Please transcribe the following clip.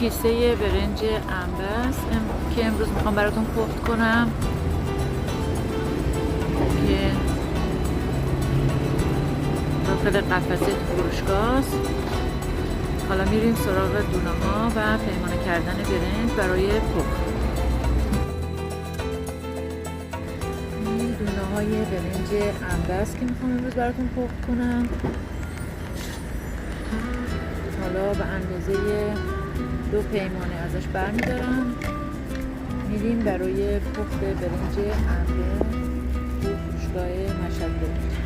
کیسه برنج انبه است که امروز میخوام براتون پخت کنم که داخل قفسه تو فروشگاه است. حالا میریم سراغ دونه ها و پیمانه کردن برنج برای پخت. این دونه های برنج انبه است که میخوام امروز براتون پخت کنم. حالا به اندازه 2 پیمانه ازش برمیدارم، میریم برای پخت برنج انبه تو فروشگاه مشهد.